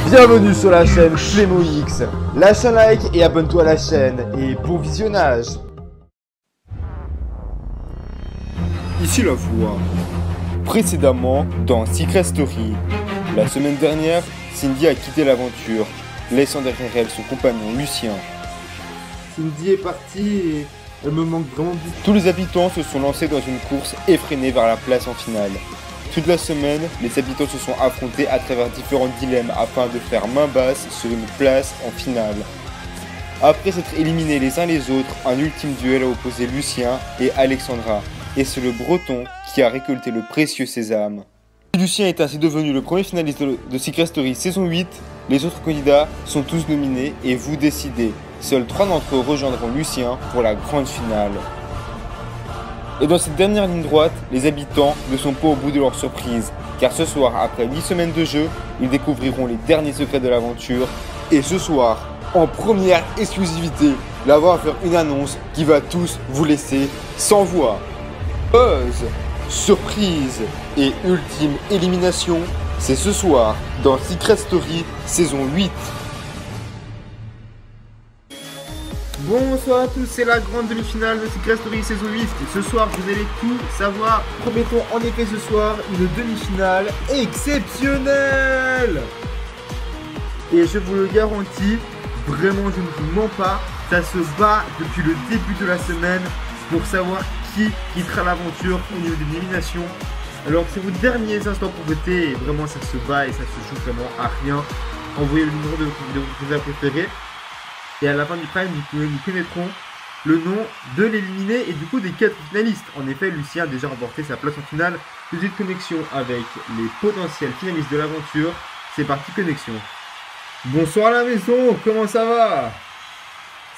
Bienvenue sur la chaîne Flémo X. Lâche un like et abonne-toi à la chaîne et bon visionnage. Ici la voix. Précédemment dans Secret Story. La semaine dernière, Cindy a quitté l'aventure, laissant derrière elle son compagnon Lucien. Cindy est partie et elle me manque vraiment beaucoup. Tous les habitants se sont lancés dans une course effrénée vers la place en finale. Toute la semaine, les habitants se sont affrontés à travers différents dilemmes afin de faire main basse sur une place en finale. Après s'être éliminés les uns les autres, un ultime duel a opposé Lucien et Alexandra. Et c'est le Breton qui a récolté le précieux sésame. Lucien est ainsi devenu le premier finaliste de Secret Story saison 8. Les autres candidats sont tous nominés et vous décidez. Seuls 3 d'entre eux rejoindront Lucien pour la grande finale. Et dans cette dernière ligne droite, les habitants ne sont pas au bout de leur surprise. Car ce soir, après 8 semaines de jeu, ils découvriront les derniers secrets de l'aventure. Et ce soir, en première exclusivité, la voix va faire une annonce qui va tous vous laisser sans voix. Buzz, surprise et ultime élimination, c'est ce soir dans Secret Story saison 8. Bonsoir à tous, c'est la grande demi-finale de Secret Story saison 8. Et ce soir, vous allez tout savoir. Promettons en effet ce soir une demi-finale exceptionnelle. Et je vous le garantis, vraiment je ne vous mens pas, ça se bat depuis le début de la semaine pour savoir qui quittera l'aventure au niveau de l'élimination. Alors c'est vos derniers instants pour voter et vraiment ça se bat et ça se joue vraiment à rien. Envoyez le numéro de votre candidat préféré et à la fin du prime nous connaîtrons le nom de l'éliminé et du coup des 4 finalistes. En effet, Lucien a déjà remporté sa place en finale. Tout de suite connexion avec les potentiels finalistes de l'aventure. C'est parti, connexion. Bonsoir à la maison, comment ça va?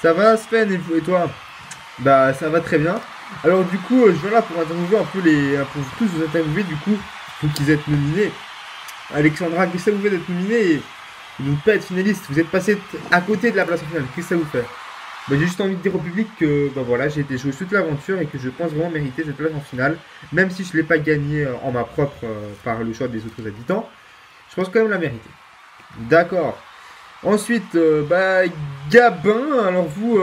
Ça va Sven et toi? Bah ça va très bien. Alors du coup je viens là pour interviewer un peu pour tous vous interviewer du coup pour qu'ils aient nominés. Alexandra, qu'est-ce que ça vous fait d'être nominé et de ne pas être finaliste? Vous êtes passé à côté de la place en finale, qu'est-ce que ça vous fait? Bah, j'ai juste envie de dire au public que bah, voilà, j'ai été joué toute l'aventure et que je pense vraiment mériter cette place en finale. Même si je ne l'ai pas gagnée en ma propre par le choix des autres habitants, je pense quand même la mériter. D'accord. Ensuite, Gabin, alors vous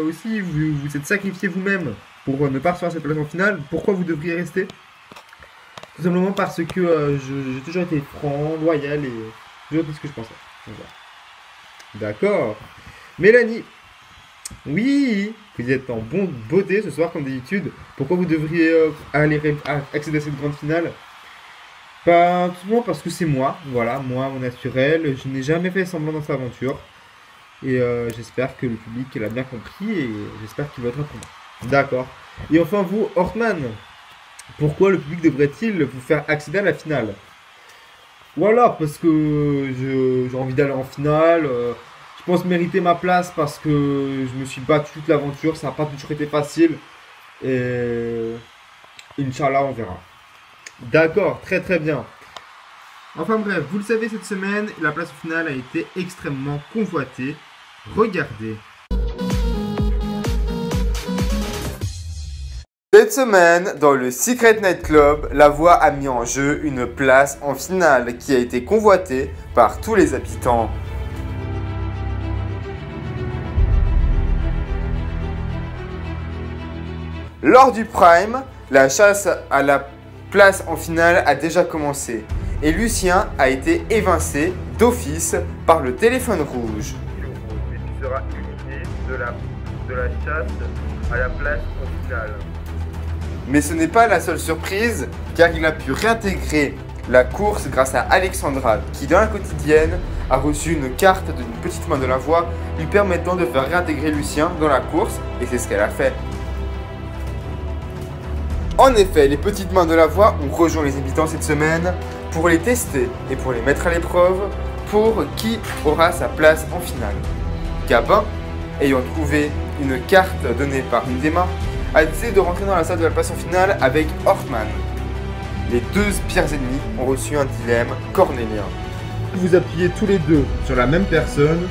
aussi, vous êtes sacrifié vous-même pour ne pas recevoir cette place en finale. Pourquoi vous devriez rester? Tout simplement parce que j'ai toujours été franc, loyal et toujours dit ce que je pensais. Voilà. D'accord. Mélanie, oui, vous êtes en bonne beauté ce soir comme d'habitude. Pourquoi vous devriez accéder à cette grande finale? Pas tout simplement parce que c'est moi, voilà, moi, mon naturel, je n'ai jamais fait semblant dans cette aventure. Et j'espère que le public l'a bien compris et j'espère qu'il votera pour moi. D'accord. Et enfin vous, Hortman, pourquoi le public devrait-il vous faire accéder à la finale? Voilà, parce que j'ai envie d'aller en finale, je pense mériter ma place parce que je me suis battu toute l'aventure, ça n'a pas toujours été facile. Et Inch'Allah, on verra. D'accord, très très bien. Enfin bref, vous le savez, cette semaine, la place finale a été extrêmement convoitée. Regardez. Cette semaine, dans le Secret Night Club, la voix a mis en jeu une place en finale qui a été convoitée par tous les habitants. Lors du prime, la chasse à la place en finale a déjà commencé et Lucien a été évincé d'office par le téléphone rouge. Et tu seras éliminé de la chasse à la place en finale. Mais ce n'est pas la seule surprise car il a pu réintégrer la course grâce à Alexandra qui dans la quotidienne a reçu une carte d'une petite main de la voix lui permettant de faire réintégrer Lucien dans la course et c'est ce qu'elle a fait. En effet, les petites mains de la voix ont rejoint les habitants cette semaine pour les tester et pour les mettre à l'épreuve pour qui aura sa place en finale. Gabin, ayant trouvé une carte donnée par une des mains, a décidé de rentrer dans la salle de la place en finale avec Hortman. Les 2 pires ennemis ont reçu un dilemme cornélien. Vous appuyez tous les deux sur la même personne,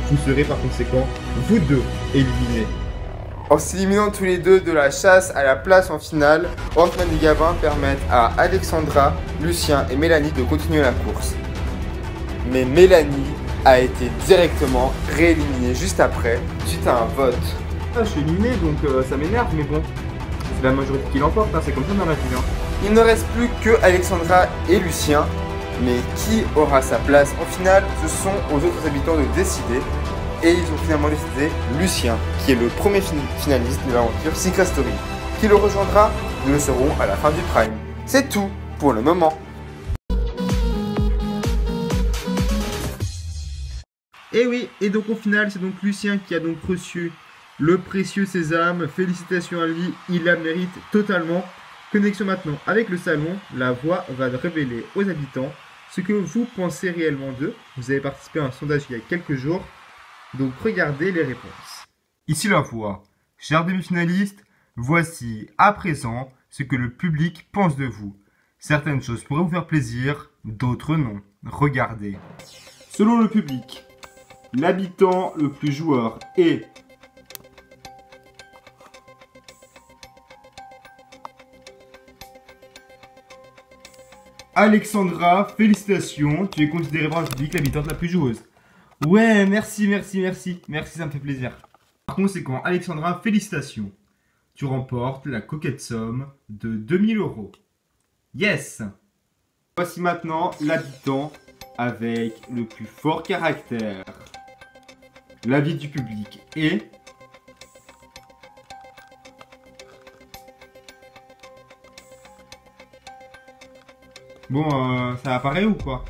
vous serez par conséquent, vous deux, éliminés. En s'éliminant tous les deux de la chasse à la place en finale, Hortman et Gabin permettent à Alexandra, Lucien et Mélanie de continuer la course. Mais Mélanie a été directement rééliminée juste après, suite à un vote. Ah, je suis éliminé donc ça m'énerve, mais bon. C'est la majorité qui l'emporte, hein, c'est comme ça dans la vie. Hein. Il ne reste plus que Alexandra et Lucien. Mais qui aura sa place en finale, ce sont aux autres habitants de décider. Et ils ont finalement décidé Lucien, qui est le premier finaliste de l'aventure Secret Story. Qui le rejoindra, nous le saurons à la fin du Prime. C'est tout pour le moment. Et oui, et donc au final, c'est donc Lucien qui a donc reçu le précieux sésame. Félicitations à lui, il la mérite totalement. Connexion maintenant avec le salon, la voix va révéler aux habitants ce que vous pensez réellement d'eux. Vous avez participé à un sondage il y a quelques jours, donc regardez les réponses. Ici la voix. Chers demi-finalistes, voici à présent ce que le public pense de vous. Certaines choses pourraient vous faire plaisir, d'autres non. Regardez. Selon le public, l'habitant le plus joueur est... Alexandra, félicitations, tu es considérée par le public l'habitante la plus joueuse. Ouais, merci, ça me fait plaisir. Par conséquent, Alexandra, félicitations. Tu remportes la coquette somme de 2000 €. Yes! Voici maintenant l'habitant avec le plus fort caractère. L'avis du public est... Bon, ça apparaît ou quoi?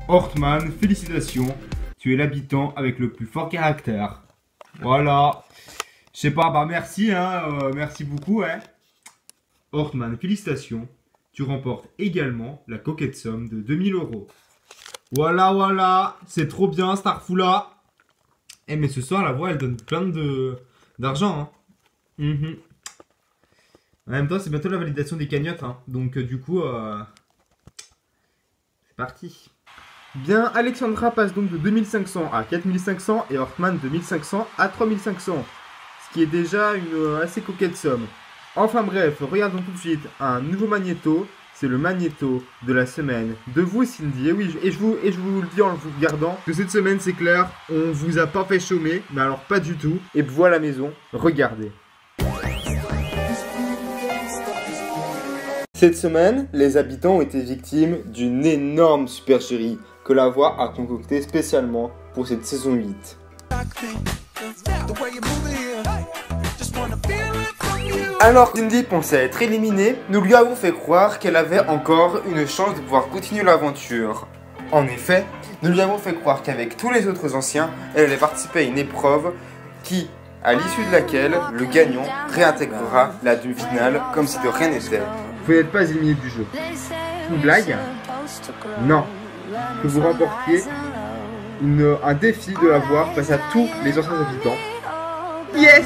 Hortman, félicitations. Tu es l'habitant avec le plus fort caractère. Voilà. Je sais pas, bah merci, hein. Merci beaucoup, hein. Hortman, félicitations. Tu remportes également la coquette somme de 2000 €. Voilà. C'est trop bien, Starfoula. Eh, mais ce soir, la voix, elle donne plein d'argent, hein. En même temps, c'est bientôt la validation des cagnottes, hein. Donc du coup, c'est parti. Bien, Alexandra passe donc de 2500 à 4500 et Hortman de 1500 à 3500. Ce qui est déjà une assez coquette somme. Enfin bref, regardons tout de suite un nouveau magnéto. C'est le magnéto de la semaine de vous, Cindy. Et oui, et je vous le dis en vous regardant que cette semaine, c'est clair, on vous a pas fait chômer, mais alors pas du tout. Et voilà la maison, regardez. Cette semaine, les habitants ont été victimes d'une énorme supercherie que la voix a concoctée spécialement pour cette saison 8. Alors que Cindy pensait être éliminée, nous lui avons fait croire qu'elle avait encore une chance de pouvoir continuer l'aventure. En effet, nous lui avons fait croire qu'avec tous les autres anciens, elle allait participer à une épreuve qui, à l'issue de laquelle, le gagnant réintégrera la demi-finale comme si de rien n'était. Vous n'êtes pas éliminé du jeu. Une blague? Non. Que vous remportiez un défi de la voix face à tous les anciens habitants. Yes!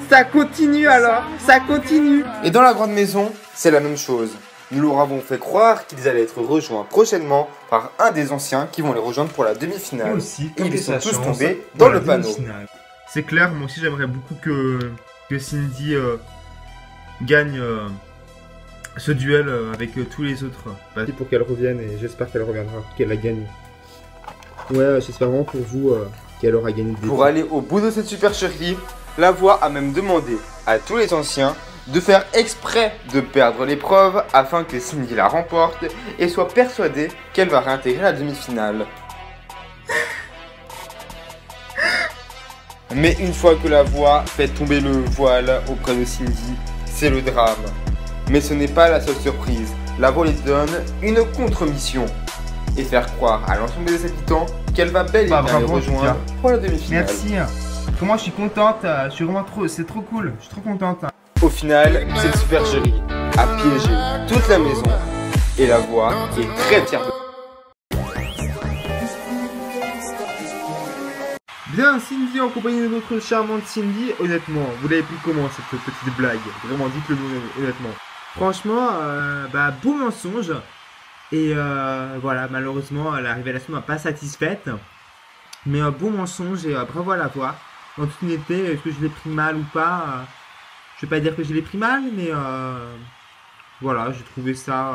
Ça continue alors! Ça continue! Et dans la grande maison, c'est la même chose. Nous leur avons fait croire qu'ils allaient être rejoints prochainement par un des anciens qui vont les rejoindre pour la demi-finale. Aussi, ils sont tous tombés dans le panneau. C'est clair, moi aussi j'aimerais beaucoup que Cindy gagne ce duel avec tous les autres. Pour qu'elle revienne et j'espère qu'elle reviendra, qu'elle la gagne. Ouais, j'espère vraiment pour vous qu'elle aura gagné des Pour aller au bout de cette supercherie, la voix a même demandé à tous les anciens de faire exprès de perdre l'épreuve afin que Cindy la remporte et soit persuadée qu'elle va réintégrer la demi-finale. Mais une fois que la voix fait tomber le voile auprès de Cindy, c'est le drame. Mais ce n'est pas la seule surprise. La voix lui donne une contre-mission et faire croire à l'ensemble des habitants qu'elle va bel et bien les rejoindre pour la demi-finale. Merci. Comment je suis contente, je suis vraiment c'est trop cool, je suis trop contente. Au final, cette supercherie a piégé toute la maison et la voix est très fière de... Bien, Cindy en compagnie de notre charmante Cindy, honnêtement, vous l'avez pris comment cette petite blague? Vraiment, dites-le nous honnêtement. Franchement, beau mensonge. Et voilà, malheureusement, la révélation m'a pas satisfaite. Mais beau mensonge et bravo à la voix. En toute honnêteté, est-ce que je l'ai pris mal ou pas? Je vais pas dire que je l'ai pris mal, mais voilà, j'ai trouvé ça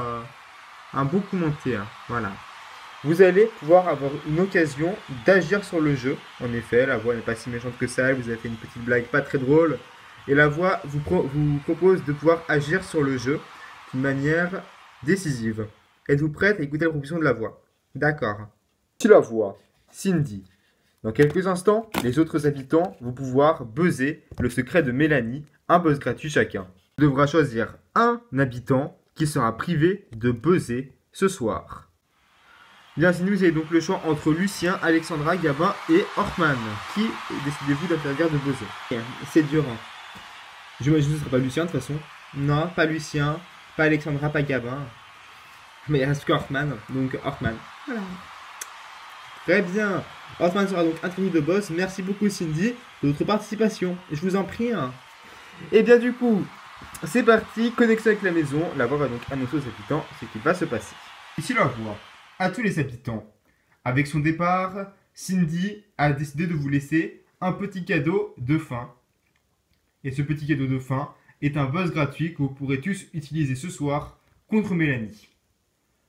un beau commentaire. Voilà. vous allez pouvoir avoir une occasion d'agir sur le jeu. En effet, la voix n'est pas si méchante que ça, vous avez fait une petite blague pas très drôle. Et la voix vous propose de pouvoir agir sur le jeu d'une manière décisive. Êtes-vous prête à écouter la proposition de la voix? D'accord. Si la voix, Cindy. Dans quelques instants, les autres habitants vont pouvoir buzzer le secret de Mélanie, un buzz gratuit chacun. Tu devras choisir un habitant qui sera privé de buzzer ce soir. Bien, Cindy, vous avez donc le choix entre Lucien, Alexandra, Gabin et Hortman. Qui décidez-vous d'interdire de buzzer? C'est dur. Hein. J'imagine que ce ne sera pas Lucien de toute façon. Non, pas Lucien, pas Alexandra, pas Gabin. Mais il reste que Hortman, donc Hortman. Voilà. Très bien. Hortman sera donc introduit de boss. Merci beaucoup Cindy de votre participation. Je vous en prie. Hein. Et bien du coup, c'est parti. Connexion avec la maison. La voix va donc annoncer aux habitants ce qui va se passer. Ici la voix. À tous les habitants. Avec son départ, Cindy a décidé de vous laisser un petit cadeau de fin. Et ce petit cadeau de fin est un buzz gratuit que vous pourrez tous utiliser ce soir contre Mélanie.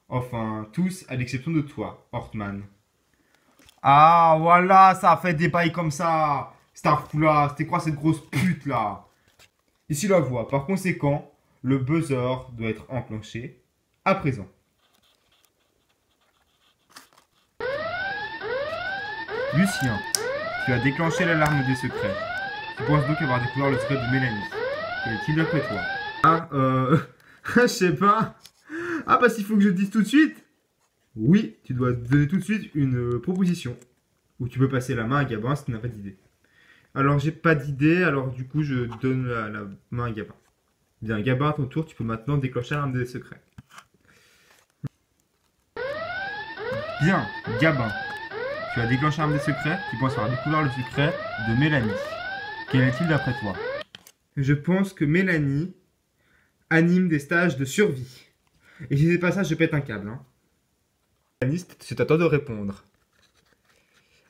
Enfin, tous à l'exception de toi, Hortman. Ah, voilà, ça a fait des bails comme ça. Starfula, c'était quoi cette grosse pute là? Ici la voix. Par conséquent, le buzzer doit être enclenché à présent. Lucien, tu as déclenché l'alarme des secrets. Tu penses donc avoir découvert le secret de Mélanie. Quel est-il d'après toi? Ah, je sais pas. Ah, parce qu'il faut que je dise tout de suite. Oui, tu dois donner tout de suite une proposition. Ou tu peux passer la main à Gabin si tu n'as pas d'idée. Alors, j'ai pas d'idée, alors du coup, je donne la main à Gabin. Bien, Gabin, à ton tour, tu peux maintenant déclencher l'alarme des secrets. Bien, Gabin. Tu as déclenché l'arme des secrets, tu penses avoir découvert le secret de Mélanie. Quel est-il d'après toi? Je pense que Mélanie anime des stages de survie. Et si c'est pas ça, je pète un câble. Hein. Mélanie, c'est à toi de répondre.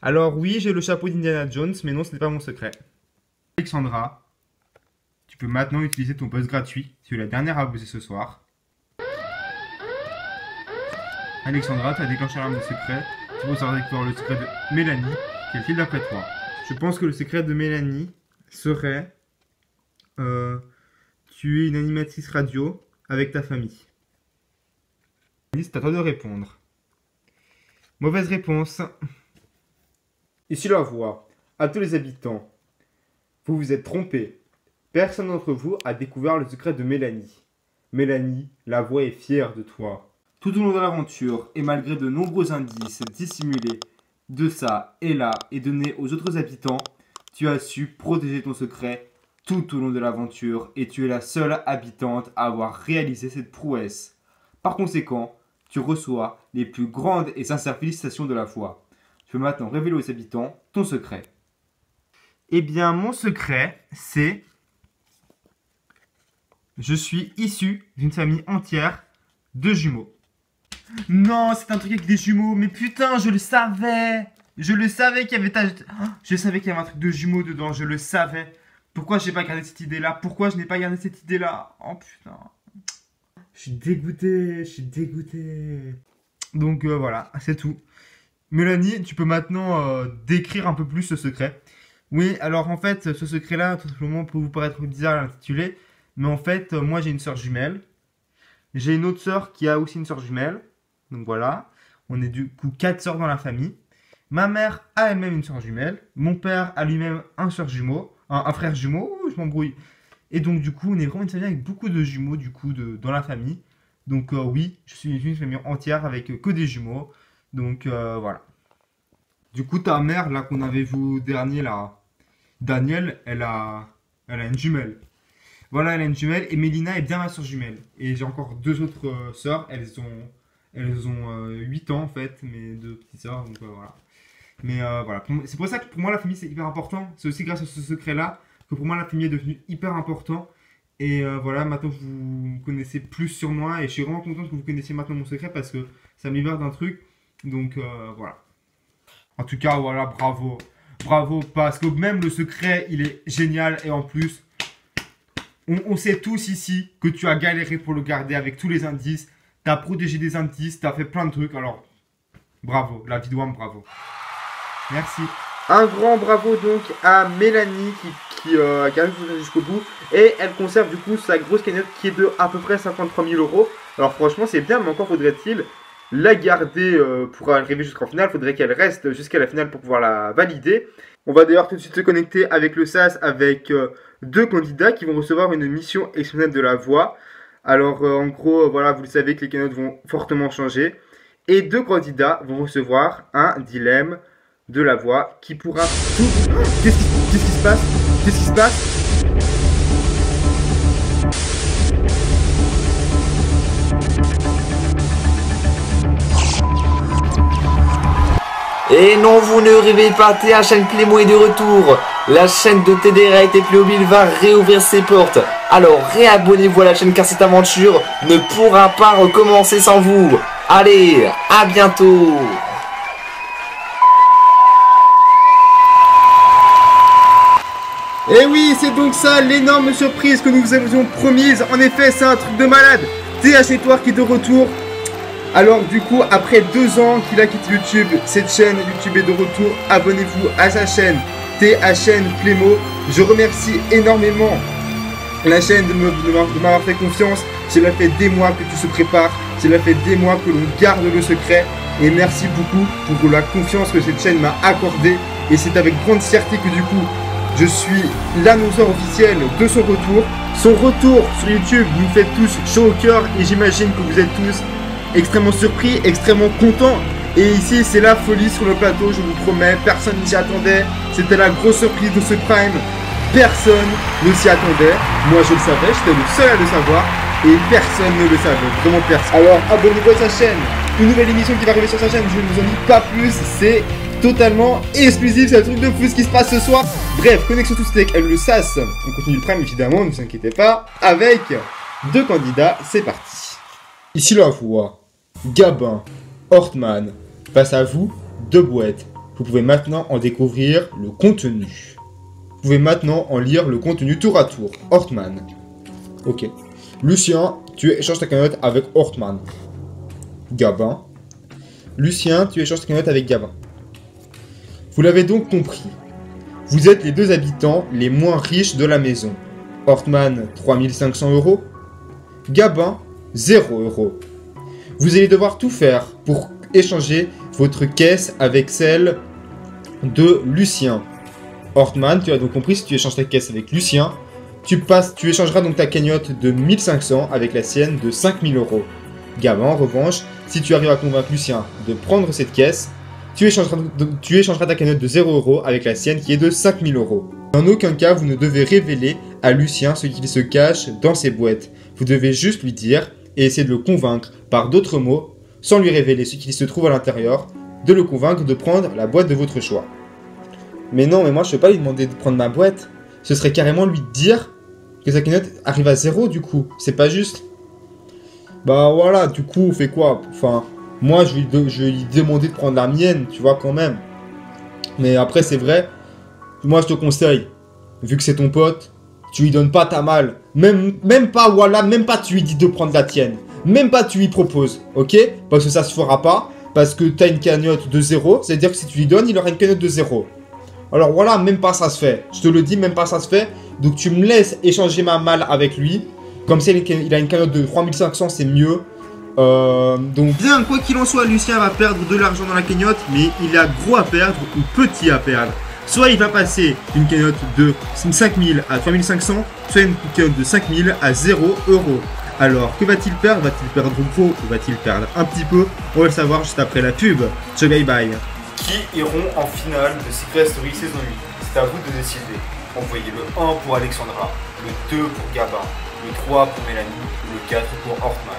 Alors oui, j'ai le chapeau d'Indiana Jones, mais non, ce n'est pas mon secret. Alexandra, tu peux maintenant utiliser ton buzz gratuit. Tu es la dernière à buzzer ce soir. Alexandra, tu as déclenché l'arme des secrets. Tu penses avoir découvert le secret de Mélanie. Quel est-il d'après toi? Je pense que le secret de Mélanie serait tu es une animatrice radio avec ta famille. C'est à toi de répondre. Mauvaise réponse. Ici la voix. À tous les habitants. Vous vous êtes trompés. Personne d'entre vous a découvert le secret de Mélanie. Mélanie, la voix est fière de toi. Tout au long de l'aventure, et malgré de nombreux indices dissimulés de ça et là et donnés aux autres habitants, tu as su protéger ton secret tout au long de l'aventure et tu es la seule habitante à avoir réalisé cette prouesse. Par conséquent, tu reçois les plus grandes et sincères félicitations de la foi. Tu peux maintenant révéler aux habitants ton secret. Eh bien, mon secret, c'est... Je suis issu d'une famille entière de jumeaux. Non, c'est un truc avec des jumeaux. Mais putain, je le savais. Je le savais qu'il y avait... Je savais qu'il y avait un truc de jumeaux dedans. Je le savais. Pourquoi je n'ai pas gardé cette idée-là? Pourquoi je n'ai pas gardé cette idée-là? Oh putain. Je suis dégoûté. Je suis dégoûté. Donc voilà, c'est tout. Mélanie, tu peux maintenant décrire un peu plus ce secret. Oui, alors en fait, ce secret-là, tout simplement, peut vous paraître bizarre à l'intituler. Mais en fait, moi j'ai une sœur jumelle. J'ai une autre sœur qui a aussi une sœur jumelle. Donc voilà, on est du coup 4 sœurs dans la famille. Ma mère a elle-même une sœur jumelle. Mon père a lui-même un frère jumeau. Je m'embrouille. Et donc du coup, on est vraiment une famille avec beaucoup de jumeaux du coup dans la famille. Donc oui, je suis une famille entière avec que des jumeaux. Donc voilà. Du coup, ta mère là qu'on avait vu dernier là, Daniel, elle a une jumelle. Voilà, elle a une jumelle et Mélina est bien ma soeur jumelle. Et j'ai encore deux autres sœurs, elles ont 8 ans en fait, mes deux petites sœurs, donc voilà. Mais voilà, c'est pour ça que pour moi la famille c'est hyper important. C'est aussi grâce à ce secret-là que pour moi la famille est devenue hyper important. Et voilà, maintenant vous connaissez plus sur moi et je suis vraiment contente que vous connaissiez maintenant mon secret parce que ça me libère d'un truc. Donc voilà. En tout cas, voilà, bravo. Bravo, parce que même le secret, il est génial et en plus... On sait tous ici que tu as galéré pour le garder avec tous les indices. Tu as protégé des indices, tu as fait plein de trucs. Alors, Bravo, la vie d'Ouam, bravo. Merci. Un grand bravo donc à Mélanie qui a gardé jusqu'au bout. Et elle conserve du coup sa grosse cagnotte qui est de à peu près 53 000 euros. Alors franchement c'est bien, mais encore faudrait-il la garder pour arriver jusqu'en finale. Faudrait qu'elle reste jusqu'à la finale pour pouvoir la valider. On va d'ailleurs tout de suite se connecter avec le SAS avec deux candidats qui vont recevoir une mission exceptionnelle de la voix. Alors en gros, voilà, vous le savez que les cagnottes vont fortement changer. Et deux candidats vont recevoir un dilemme de la voix qui pourra tout... Qu'est-ce qui se passe? Qu'est-ce qui se passe? Et non, vous ne rêvez pas, THN Playmo est de retour. La chaîne de TDR et Playmobil va réouvrir ses portes. Alors réabonnez-vous à la chaîne car cette aventure ne pourra pas recommencer sans vous. Allez, à bientôt. Et oui, c'est donc ça l'énorme surprise que nous vous avions promise. En effet, c'est un truc de malade. TH Network qui est de retour. Alors du coup, après 2 ans qu'il a quitté YouTube, cette chaîne YouTube est de retour. Abonnez-vous à sa chaîne THN Playmo. Je remercie énormément la chaîne de m'avoir fait confiance. Cela fait des mois que tout se prépare. Cela fait des mois que l'on garde le secret. Et merci beaucoup pour la confiance que cette chaîne m'a accordée. Et c'est avec grande fierté que du coup, je suis l'annonceur officiel de son retour. Son retour sur YouTube nous fait tous chaud au cœur. Et j'imagine que vous êtes tous extrêmement surpris, extrêmement contents. Et ici, c'est la folie sur le plateau, je vous promets. Personne ne s'y attendait. C'était la grosse surprise de ce Prime. Personne ne s'y attendait. Moi, je le savais, j'étais le seul à le savoir. Et personne ne le savait, vraiment personne. Alors, abonnez-vous à sa chaîne. Une nouvelle émission qui va arriver sur sa chaîne, je ne vous en dis pas plus. C'est totalement exclusif, c'est un truc de fou ce qui se passe ce soir. Bref, connexion tout avec elle le SAS. On continue le Prime, évidemment, ne vous inquiétez pas. Avec 2 candidats, c'est parti. Ici la voix. Gabin, Hortman, face à vous, 2 boîtes. Vous pouvez maintenant en découvrir le contenu. Vous pouvez maintenant en lire le contenu tour à tour. Hortman. Ok. Lucien, tu échanges ta cagnotte avec Hortman. Gabin. Lucien, tu échanges ta cagnotte avec Gabin. Vous l'avez donc compris. Vous êtes les 2 habitants les moins riches de la maison. Hortman, 3500 euros. Gabin, 0 euros. Vous allez devoir tout faire pour échanger votre caisse avec celle de Lucien. Hortman, tu as donc compris, si tu échanges ta caisse avec Lucien, tu échangeras donc ta cagnotte de 1500 avec la sienne de 5000 euros. Gabin, en revanche, si tu arrives à convaincre Lucien de prendre cette caisse, tu échangeras ta cagnotte de 0 euros avec la sienne qui est de 5000 euros. En aucun cas, vous ne devez révéler à Lucien ce qu'il se cache dans ses boîtes. Vous devez juste lui dire et essayer de le convaincre par d'autres mots, sans lui révéler ce qu'il se trouve à l'intérieur, de le convaincre de prendre la boîte de votre choix. Mais non, mais moi je ne peux pas lui demander de prendre ma boîte. Ce serait carrément lui dire que sa cagnotte arrive à 0 du coup. C'est pas juste. Bah voilà, du coup, on fait quoi? Enfin, moi je vais lui demander de prendre la mienne, tu vois, quand même. Mais après, c'est vrai, moi je te conseille, vu que c'est ton pote, tu lui donnes pas ta malle. Même pas, voilà, même pas tu lui dis de prendre la tienne. Même pas tu lui proposes, ok? Parce que ça se fera pas. Parce que t'as une cagnotte de 0. C'est-à-dire que si tu lui donnes, il aura une cagnotte de 0. Alors voilà, même pas ça se fait. Je te le dis, même pas ça se fait. Donc tu me laisses échanger ma malle avec lui. Comme ça, il a une cagnotte de 3500, c'est mieux. Donc bien, quoi qu'il en soit, Lucien va perdre de l'argent dans la cagnotte. Mais il a gros à perdre ou petit à perdre. Soit il va passer une cagnotte de 5000 à 3500, soit une cagnotte de 5000 à 0 euros. Alors, que va-t-il perdre? Va-t-il perdre gros ou va-t-il perdre un petit peu? On va le savoir juste après la pub. Ciao, bye bye. Qui iront en finale de Secret Story saison 8? C'est à vous de décider. Envoyez le 1 pour Alexandra, le 2 pour Gabin, le 3 pour Mélanie, le 4 pour Hortman.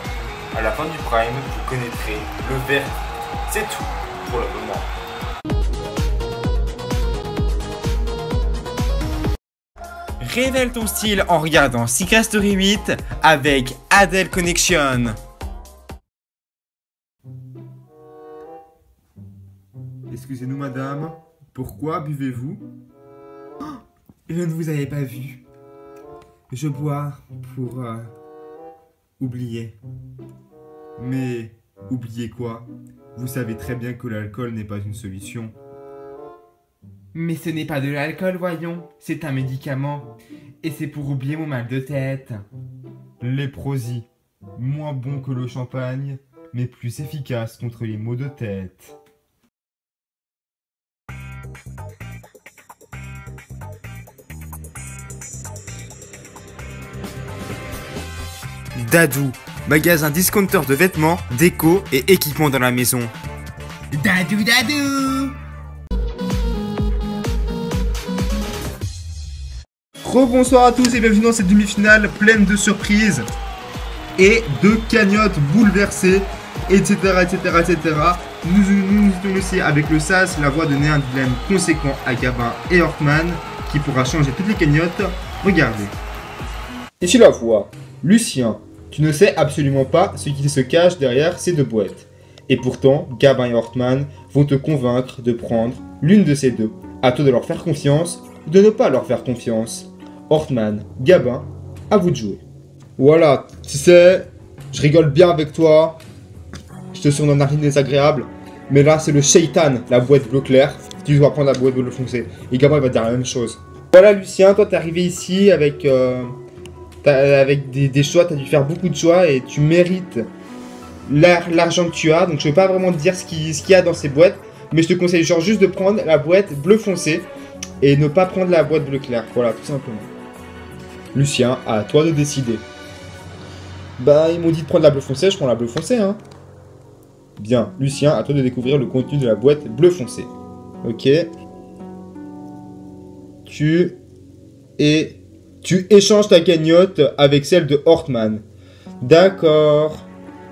À la fin du Prime, vous connaîtrez le verdict. C'est tout pour le moment. Révèle ton style en regardant Secret Story 8 avec Adele Connection. Excusez-nous madame, pourquoi buvez-vous? Oh, je ne vous avais pas vu. Je bois pour oublier. Mais oublier quoi? Vous savez très bien que l'alcool n'est pas une solution. Mais ce n'est pas de l'alcool, voyons. C'est un médicament. Et c'est pour oublier mon mal de tête. Léprosie. Moins bon que le champagne, mais plus efficace contre les maux de tête. Dadou, magasin discounter de vêtements, déco et équipements dans la maison. Dadou dadou. Rebonsoir à tous et bienvenue dans cette demi-finale pleine de surprises et de cagnottes bouleversées, etc. Nous étions laissés avec le SAS, la voix donner un dilemme conséquent à Gabin et Hortman qui pourra changer toutes les cagnottes. Regardez. Ici la voix. Lucien, tu ne sais absolument pas ce qui se cache derrière ces deux boîtes. Et pourtant, Gabin et Hortman vont te convaincre de prendre l'une de ces deux. À toi de leur faire confiance ou de ne pas leur faire confiance. Hortman, Gabin, à vous de jouer. Voilà, tu sais, je rigole bien avec toi. Je te surnomme narine désagréable. Mais là, c'est le Shaitan, la boîte bleu clair. Tu dois prendre la boîte bleu foncé. Et Gabin, il va te dire la même chose. Voilà, Lucien, toi, t'es arrivé ici avec, avec des choix. T'as dû faire beaucoup de choix et tu mérites l'argent que tu as. Donc, je vais pas vraiment te dire ce qu'il y a dans ces boîtes. Mais je te conseille genre juste de prendre la boîte bleu foncé et ne pas prendre la boîte bleu clair. Voilà, tout simplement. Lucien, à toi de décider. Bah, ils m'ont dit de prendre la bleu foncé, je prends la bleu foncé, hein. Bien, Lucien, à toi de découvrir le contenu de la boîte bleu foncé. Ok. Tu échanges ta cagnotte avec celle de Hortman. D'accord.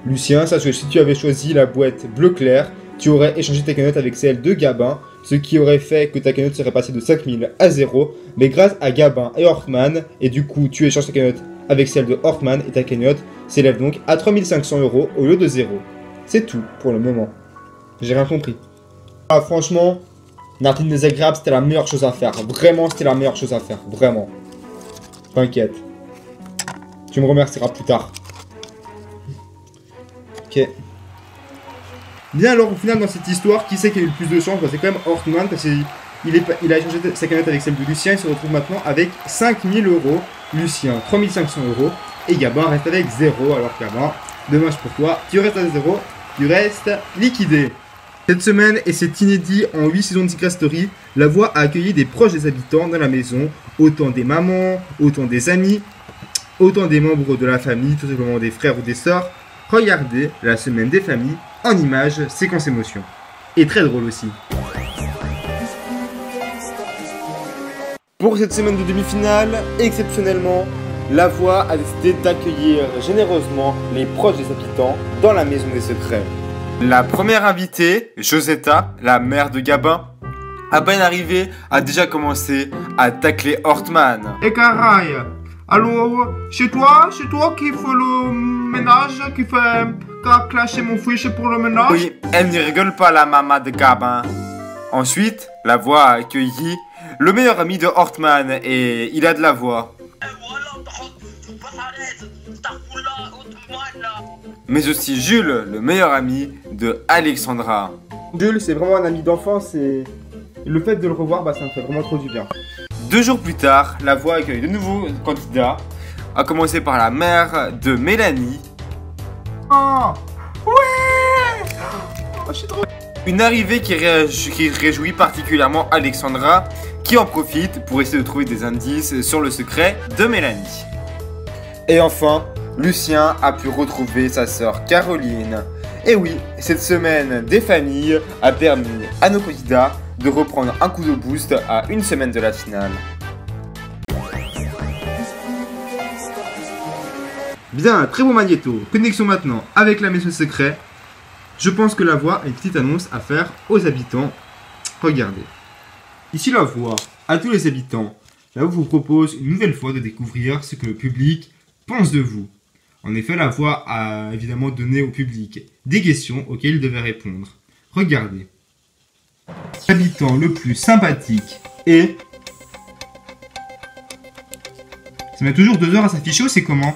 Lucien, sache que si tu avais choisi la boîte bleu clair, tu aurais échangé ta cagnotte avec celle de Gabin, ce qui aurait fait que ta cagnotte serait passée de 5000 à 0. Mais grâce à Gabin et Hortman, et du coup tu échanges ta cagnotte avec celle de Hortman, et ta cagnotte s'élève donc à 3500 € au lieu de 0. C'est tout pour le moment. J'ai rien compris. Ah, franchement, narine désagréable, c'était la meilleure chose à faire. Vraiment, c'était la meilleure chose à faire. Vraiment. T'inquiète. Tu me remercieras plus tard. Ok. Bien alors au final dans cette histoire, qui c'est qui a eu le plus de chance? Bah, c'est quand même Hortman parce qu'il a échangé sa cagnotte avec celle de Lucien. Il se retrouve maintenant avec 5000 €. Lucien 3500 € et Gabin reste avec 0. Alors Gabin, dommage pour toi, tu restes à 0, tu restes liquidé. Cette semaine, et c'est inédit en 8 saisons de Secret Story, la voix a accueilli des proches des habitants dans la maison, autant des mamans, autant des amis, autant des membres de la famille, tout simplement des frères ou des sœurs. Regardez la semaine des familles en images, séquence émotion. Et très drôle aussi. Pour cette semaine de demi-finale, exceptionnellement, la voix a décidé d'accueillir généreusement les proches des habitants dans la maison des secrets. La première invitée, Josetta, la mère de Gabin, à peine arrivée, a déjà commencé à tacler Hortman. Et Caraï, alors, chez toi qui fait le ménage, qui fait clasher mon fiche pour le ménage? Oui, elle ne rigole pas, la maman de Gabin. Ensuite, la voix a accueilli le meilleur ami de Hortman et il a de la voix. Mais aussi Jules, le meilleur ami de Alexandra. Jules, c'est vraiment un ami d'enfance et le fait de le revoir, bah, ça me fait vraiment trop du bien. 2 jours plus tard, la voix accueille de nouveaux candidats, à commencer par la mère de Mélanie. Oh, ouais, oh, je suis trop... Une arrivée qui réjouit particulièrement Alexandra, qui en profite pour essayer de trouver des indices sur le secret de Mélanie. Et enfin, Lucien a pu retrouver sa sœur Caroline. Et oui, cette semaine des familles a permis à nos candidats de reprendre un coup de boost à une semaine de la finale. Bien, très bon magnéto. Connexion maintenant avec la maison secret. Je pense que la voix a une petite annonce à faire aux habitants. Regardez. Ici la voix à tous les habitants. La voix vous propose une nouvelle fois de découvrir ce que le public pense de vous. En effet, la voix a évidemment donné au public des questions auxquelles il devait répondre. Regardez. L'habitant le plus sympathique est... Ça met toujours 2 heures à s'afficher ou c'est comment?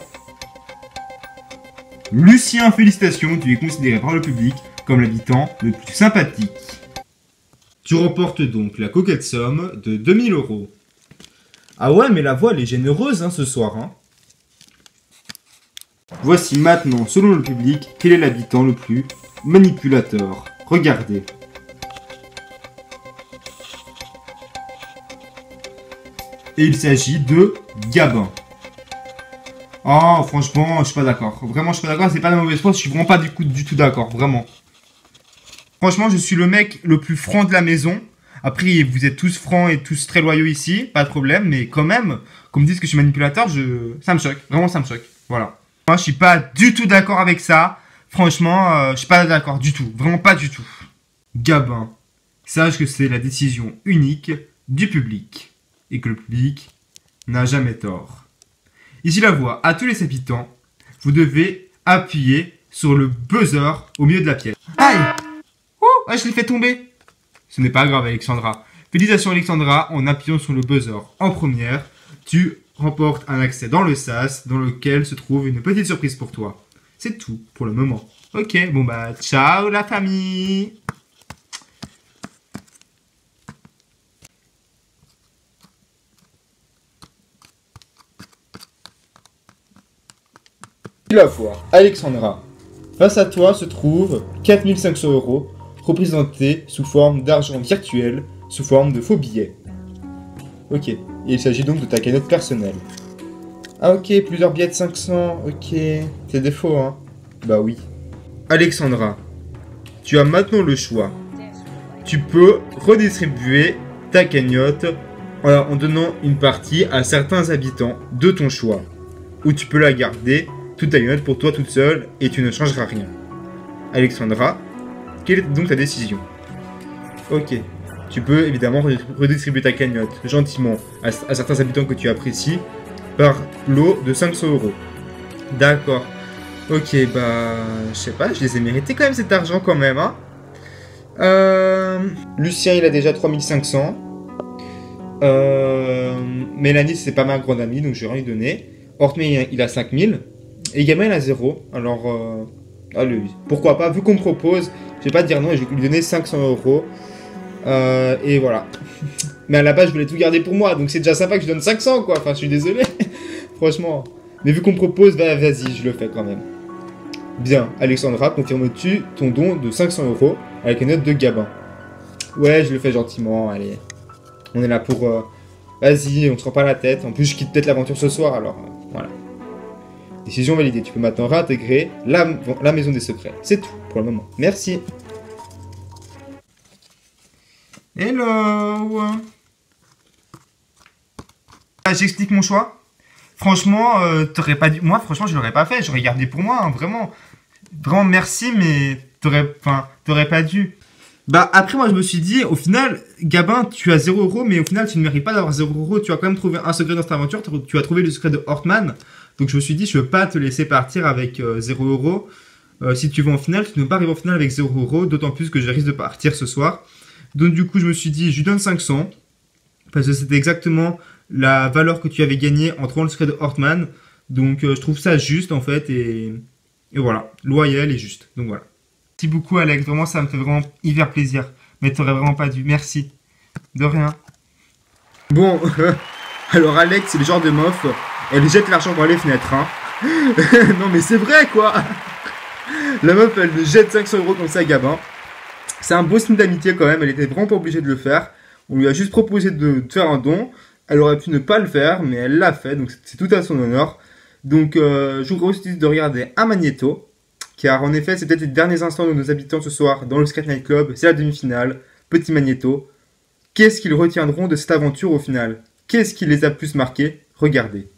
Lucien, félicitations, tu es considéré par le public comme l'habitant le plus sympathique. Tu remportes donc la coquette somme de 2000 €. Ah ouais, mais la voix elle est généreuse ce soir. Voici maintenant, selon le public, quel est l'habitant le plus manipulateur. Regardez. Et il s'agit de Gabin. Oh, franchement, je suis pas d'accord. Vraiment, je suis pas d'accord. C'est pas la mauvaise foi. Je suis vraiment pas du tout d'accord. Vraiment. Franchement, je suis le mec le plus franc de la maison. Après, vous êtes tous francs et tous très loyaux ici. Pas de problème. Mais quand même, comme disent que je suis manipulateur, ça me choque. Vraiment, ça me choque. Voilà. Moi, je suis pas du tout d'accord avec ça. Franchement, je suis pas d'accord du tout. Vraiment pas du tout. Gabin, sache que c'est la décision unique du public. Et que le public n'a jamais tort. Ici la voix à tous les habitants, vous devez appuyer sur le buzzer au milieu de la pièce. Aïe! Oh, je l'ai fait tomber. Ce n'est pas grave Alexandra. Félicitations Alexandra, en appuyant sur le buzzer en première, tu remportes un accès dans le sas dans lequel se trouve une petite surprise pour toi. C'est tout pour le moment. Ok, bon bah ciao la famille. La voix, Alexandra. Face à toi se trouve 4500 € représentés sous forme d'argent virtuel, sous forme de faux billets. Ok, et il s'agit donc de ta cagnotte personnelle. Ah ok, plusieurs billets de 500, ok. C'est des faux, Bah oui. Alexandra, tu as maintenant le choix. Tu peux redistribuer ta cagnotte en donnant une partie à certains habitants de ton choix. Ou tu peux la garder toute ta cagnotte pour toi toute seule et tu ne changeras rien. Alexandra, quelle est donc ta décision? Ok, tu peux évidemment redistribuer ta cagnotte gentiment à certains habitants que tu apprécies par lot de 500 €. D'accord. Ok, bah, je sais pas, je les ai mérités quand même cet argent quand même, Lucien, il a déjà 3500. Mélanie, c'est pas ma grande amie, donc je vais rien lui donner. Hortmé, il a 5000. Et Gabin, il a 0. Alors, allez, pourquoi pas, vu qu'on me propose, je vais pas dire non et je vais lui donner 500 €. Et voilà. Mais à la base, je voulais tout garder pour moi, donc c'est déjà sympa que je donne 500, quoi. Enfin, je suis désolé. Franchement. Mais vu qu'on me propose, vas-y, je le fais quand même. Bien, Alexandra, confirmes-tu ton don de 500 € avec une note de Gabin? Ouais, je le fais gentiment, allez. On est là pour... Vas-y, on se rend pas la tête. En plus, je quitte peut-être l'aventure ce soir, alors voilà. Décision validée. Tu peux maintenant réintégrer la maison des secrets. C'est tout pour le moment. Merci. Hello. J'explique mon choix. Franchement, t'aurais pas dû... Moi, franchement, je l'aurais pas fait. J'aurais gardé pour moi, vraiment. Vraiment, merci, mais t'aurais pas dû. Bah, après, moi, je me suis dit, au final, Gabin, tu as 0 €, mais au final, tu ne mérites pas d'avoir 0 €. Tu as quand même trouvé un secret dans cette aventure. Tu as trouvé le secret de Hortman. Donc, je me suis dit, je veux pas te laisser partir avec 0 €. Si tu vas en finale, tu ne peux pas arriver en finale avec 0 €. D'autant plus que je risque de partir ce soir. Donc, du coup, je me suis dit, je lui donne 500. Parce que c'était exactement la valeur que tu avais gagnée en trouvant le secret de Hortman. Donc, je trouve ça juste, en fait. Et voilà, loyal et juste. Donc, voilà. Merci beaucoup, Alex. Vraiment, ça me fait vraiment hyper plaisir. Mais t'aurais vraiment pas dû. Merci. De rien. Bon, alors Alex, c'est le genre de meuf. Elle jette l'argent par les fenêtres, Non, mais c'est vrai, quoi. La meuf, elle jette 500 € comme ça à Gabin. C'est un beau signe d'amitié, quand même. Elle était vraiment pas obligée de le faire. On lui a juste proposé de faire un don. Elle aurait pu ne pas le faire, mais elle l'a fait. Donc, c'est tout à son honneur. Donc, je vous conseille de regarder un magnéto. Car en effet, c'est peut-être les derniers instants de nos habitants ce soir dans le Secret Night Club. C'est la demi-finale. Petit magnéto. Qu'est-ce qu'ils retiendront de cette aventure au final? Qu'est-ce qui les a plus marqués? Regardez.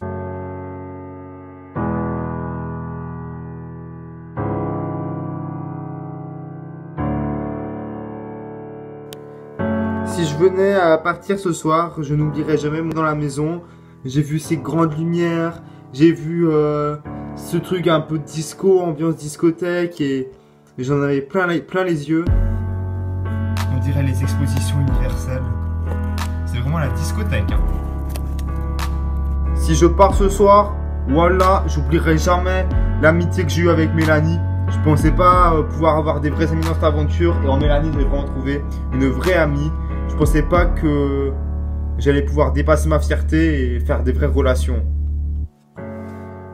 Si je venais à partir ce soir, je n'oublierai jamais dans la maison. J'ai vu ces grandes lumières. J'ai vu ce truc un peu disco, ambiance discothèque, et j'en avais plein les yeux. On dirait les expositions universelles. C'est vraiment la discothèque. Si je pars ce soir, voilà, j'oublierai jamais l'amitié que j'ai eue avec Mélanie. Je pensais pas pouvoir avoir des vrais amis dans cette aventure. Et en Mélanie, j'ai vraiment trouvé une vraie amie. Je pensais pas que j'allais pouvoir dépasser ma fierté et faire des vraies relations.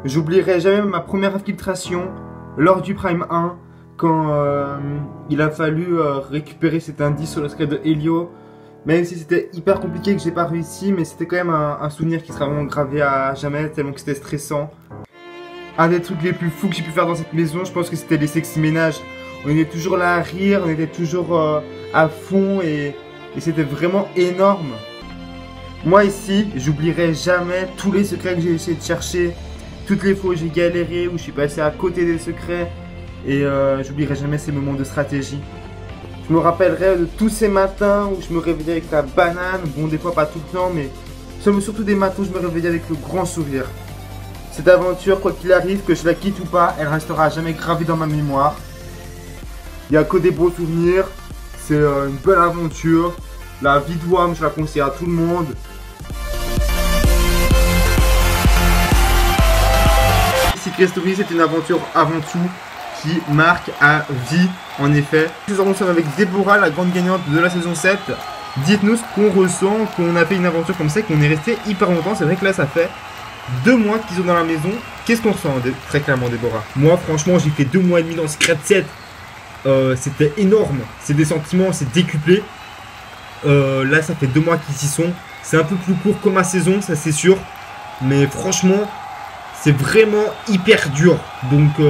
J'oublierai jamais ma première infiltration lors du Prime 1. Quand il a fallu récupérer cet indice sur le secret de Helio. Même si c'était hyper compliqué que j'ai pas réussi, mais c'était quand même un souvenir qui sera vraiment gravé à jamais, tellement que c'était stressant. Un des trucs les plus fous que j'ai pu faire dans cette maison, je pense que c'était les sexy ménages. On était toujours là à rire, on était toujours à fond et c'était vraiment énorme. Moi ici, j'oublierai jamais tous les secrets que j'ai essayé de chercher, toutes les fois où j'ai galéré, où je suis passé à côté des secrets. Et j'oublierai jamais ces moments de stratégie. Je me rappellerai de tous ces matins où je me réveillais avec la banane. Bon, des fois pas tout le temps, mais surtout des matins où je me réveillais avec le grand sourire. Cette aventure, quoi qu'il arrive, que je la quitte ou pas, elle restera à jamais gravée dans ma mémoire. Il n'y a que des beaux souvenirs. C'est une belle aventure. La vie de WAM, je la conseille à tout le monde. Secret Story, c'est une aventure avant tout qui marque à vie, en effet. Nous sommes avec Déborah, la grande gagnante de la saison 7. Dites-nous ce qu'on ressent, qu'on a fait une aventure comme ça, qu'on est resté hyper longtemps. C'est vrai que là, ça fait 2 mois qu'ils sont dans la maison. Qu'est-ce qu'on ressent, très clairement, Déborah? Moi, franchement, j'ai fait 2 mois et demi dans Secret 7. C'était énorme. C'est des sentiments, c'est décuplé. Là, ça fait 2 mois qu'ils y sont. C'est un peu plus court que ma saison, ça c'est sûr. Mais franchement, c'est vraiment hyper dur. Donc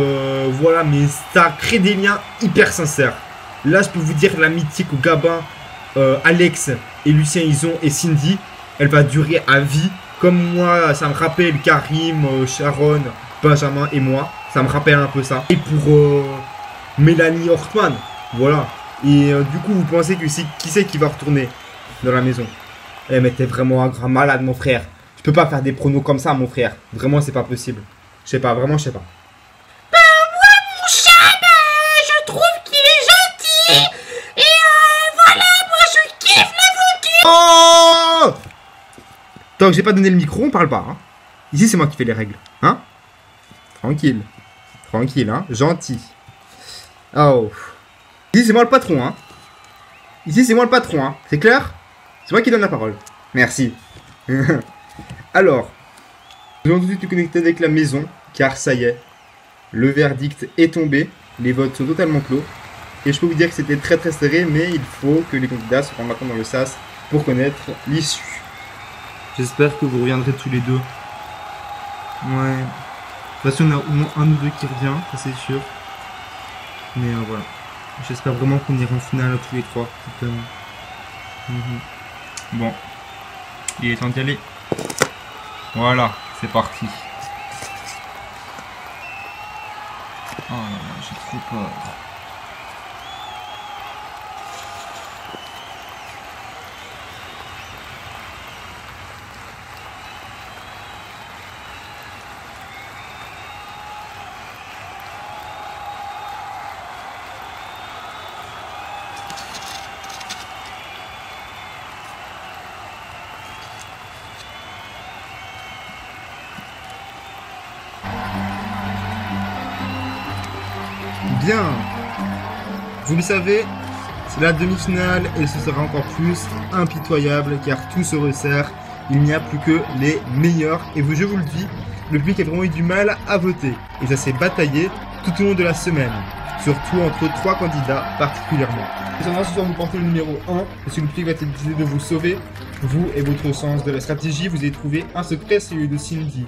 voilà, mais ça crée des liens hyper sincères. Là, je peux vous dire, l'amitié qu'au Gabin, Alex et Lucien Ison et Cindy, elle va durer à vie. Comme moi, ça me rappelle Karim, Sharon, Benjamin et moi. Ça me rappelle un peu ça. Et pour Mélanie Hortman, voilà. Et du coup, vous pensez que qui c'est qui va retourner dans la maison? Eh, mais t'es vraiment un grand malade, mon frère. Je peux pas faire des pronos comme ça, mon frère. Vraiment, c'est pas possible. Je sais pas, vraiment, je sais pas. Bah, moi, mon chat, je trouve qu'il est gentil. Et voilà, moi, je kiffe l'aventure. Oh! Tant que j'ai pas donné le micro, on parle pas, hein. Ici, c'est moi qui fais les règles, hein. Tranquille. Tranquille, hein. Gentil. Oh. Ici, c'est moi le patron, hein. Ici, c'est moi le patron, hein. C'est clair? C'est moi qui donne la parole. Merci. Alors, nous allons tout de suite nous connecter avec la maison, car ça y est, le verdict est tombé, les votes sont totalement clos, et je peux vous dire que c'était très très serré, mais il faut que les candidats se rendent maintenant dans le sas pour connaître l'issue. J'espère que vous reviendrez tous les deux. Ouais. De toute façon, on a au moins un ou deux qui revient, ça c'est sûr. Mais voilà. J'espère vraiment qu'on ira en finale tous les trois. Bon. Il est temps d'y aller. Voilà, c'est parti. Oh là là, j'ai trop peur. Bien. Vous le savez, c'est la demi-finale et ce sera encore plus impitoyable car tout se resserre. Il n'y a plus que les meilleurs. Et je vous le dis, le public a vraiment eu du mal à voter. Et ça s'est bataillé tout au long de la semaine. Surtout entre 3 candidats particulièrement. Ce soir vous portez le numéro 1 parce que le public va décider de vous sauver. Vous et votre sens de la stratégie, vous avez trouvé un secret, celui de Cindy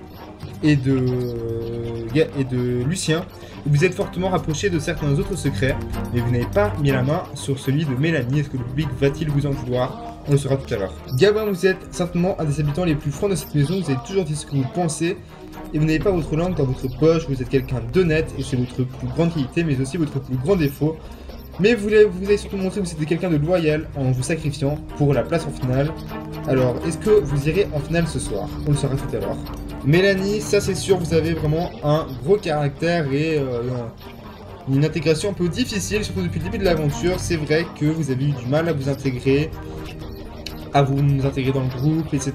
et de Lucien. Vous êtes fortement rapproché de certains autres secrets, mais vous n'avez pas mis la main sur celui de Mélanie. Est-ce que le public va-t-il vous en vouloir? On le saura tout à l'heure. Gabin, vous êtes certainement un des habitants les plus francs de cette maison. Vous avez toujours dit ce que vous pensez et vous n'avez pas votre langue dans votre poche. Vous êtes quelqu'un d'honnête et c'est votre plus grande qualité, mais aussi votre plus grand défaut. Mais vous avez surtout montré que vous êtes quelqu'un de loyal en vous sacrifiant pour la place en finale. Alors, est-ce que vous irez en finale ce soir? On le saura tout à l'heure. Mélanie, ça c'est sûr, vous avez vraiment un gros caractère et une intégration un peu difficile, surtout depuis le début de l'aventure. C'est vrai que vous avez eu du mal à vous intégrer dans le groupe, etc.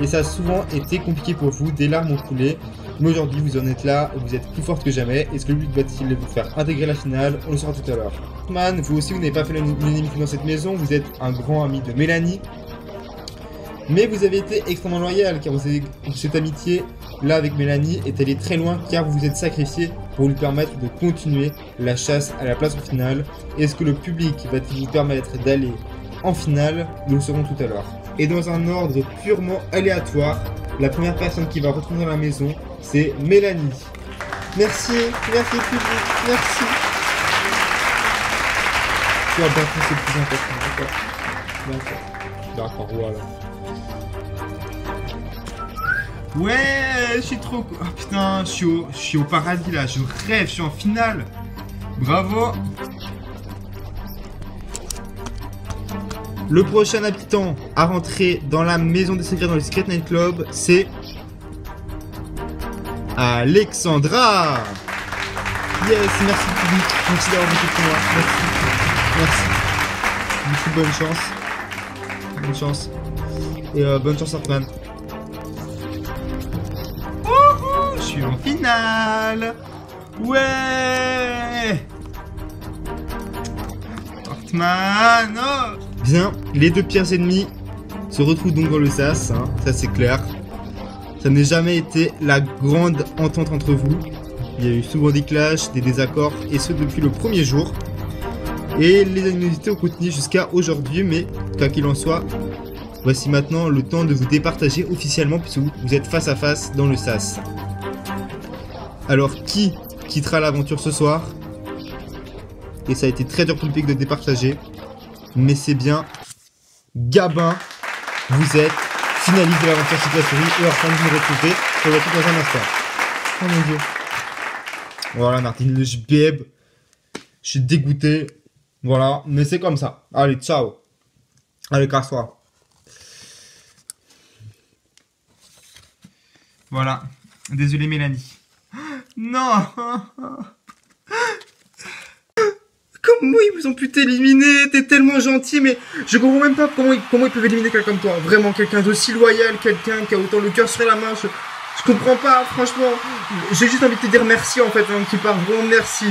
Et ça a souvent été compliqué pour vous, des larmes ont coulé. Mais aujourd'hui, vous en êtes là, vous êtes plus forte que jamais. Est-ce que le but va-t-il vous faire intégrer la finale? On le saura tout à l'heure. Man, vous aussi, vous n'avez pas fait l'unanimité dans cette maison. Vous êtes un grand ami de Mélanie. Mais vous avez été extrêmement loyal, car cette amitié là avec Mélanie est allée très loin, car vous vous êtes sacrifié pour lui permettre de continuer la chasse à la place en finale. Est-ce que le public va-t-il vous permettre d'aller en finale? Nous le saurons tout à l'heure. Et dans un ordre purement aléatoire, la première personne qui va retourner dans la maison, c'est Mélanie. Merci, merci public, merci. Tu vas battre, c'est le plus important, d'accord, voilà. Ouais, je suis trop... Oh putain, je suis au paradis là, je rêve, je suis en finale. Bravo. Le prochain habitant à rentrer dans la maison des secrets dans le Secret Night Club, c'est Alexandra. Yes, merci public, merci d'avoir voté pour moi, merci. Beaucoup bonne chance, et bonne chance Hartman. Je suis en finale. Ouais. Hartman, oh. Bien, les deux pires ennemis se retrouvent donc dans le sas, hein, ça c'est clair. Ça n'a jamais été la grande entente entre vous. Il y a eu souvent des clashs, des désaccords, et ce depuis le premier jour. Et les animosités ont continué jusqu'à aujourd'hui, mais quoi qu'il en soit, voici maintenant le temps de vous départager officiellement, puisque vous êtes face à face dans le sas. Alors, qui quittera l'aventure ce soir? Et ça a été très dur pour le public de départager. Mais c'est bien. Gabin, vous êtes finaliste de l'aventure Secret Story. Et enfin, vous me retrouvez sur le truc dans un instant. Oh mon dieu. Voilà, Martine, je bèbe. Je suis dégoûté. Voilà, mais c'est comme ça. Allez, ciao. Allez, casse-toi. Voilà. Désolé Mélanie. Non. Comment ils vous ont pu t'éliminer? T'es tellement gentil, mais je comprends même pas comment ils peuvent éliminer quelqu'un comme toi. Vraiment, quelqu'un d'aussi loyal, quelqu'un qui a autant le cœur sur la main. Je comprends pas, franchement. J'ai juste envie de te dire merci en fait, hein, qui part vraiment merci.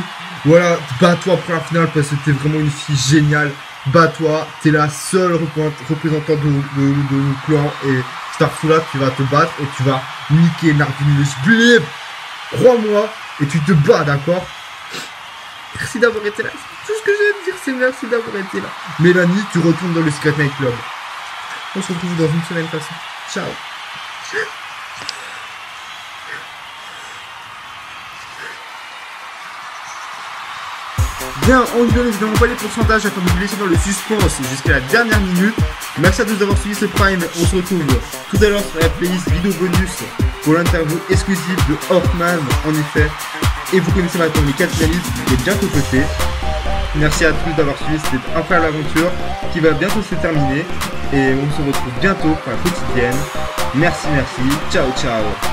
Voilà, bats-toi pour la finale parce que t'es vraiment une fille géniale. Bats-toi, t'es la seule représentante de nos clans et Starfula, tu vas te battre et tu vas niquer Nardini le blib. Crois-moi, et tu te bats, d'accord? Merci d'avoir été là. Tout ce que j'ai à te dire, c'est merci d'avoir été là. Mélanie, tu retournes dans le Secret Night Club. On se retrouve dans une semaine de toute façon. Ciao. Bien, on ne donne évidemment pas les pourcentages afin de vous laisser dans le suspense jusqu'à la dernière minute. Merci à tous d'avoir suivi ce Prime. On se retrouve tout à l'heure sur la playlist vidéo bonus pour l'interview exclusive de Hoffman, en effet. Et vous connaissez maintenant les 4 finalistes qui est bientôt cotés. Merci à tous d'avoir suivi cette incroyable aventure qui va bientôt se terminer. Et on se retrouve bientôt pour la quotidienne. Merci, ciao, ciao.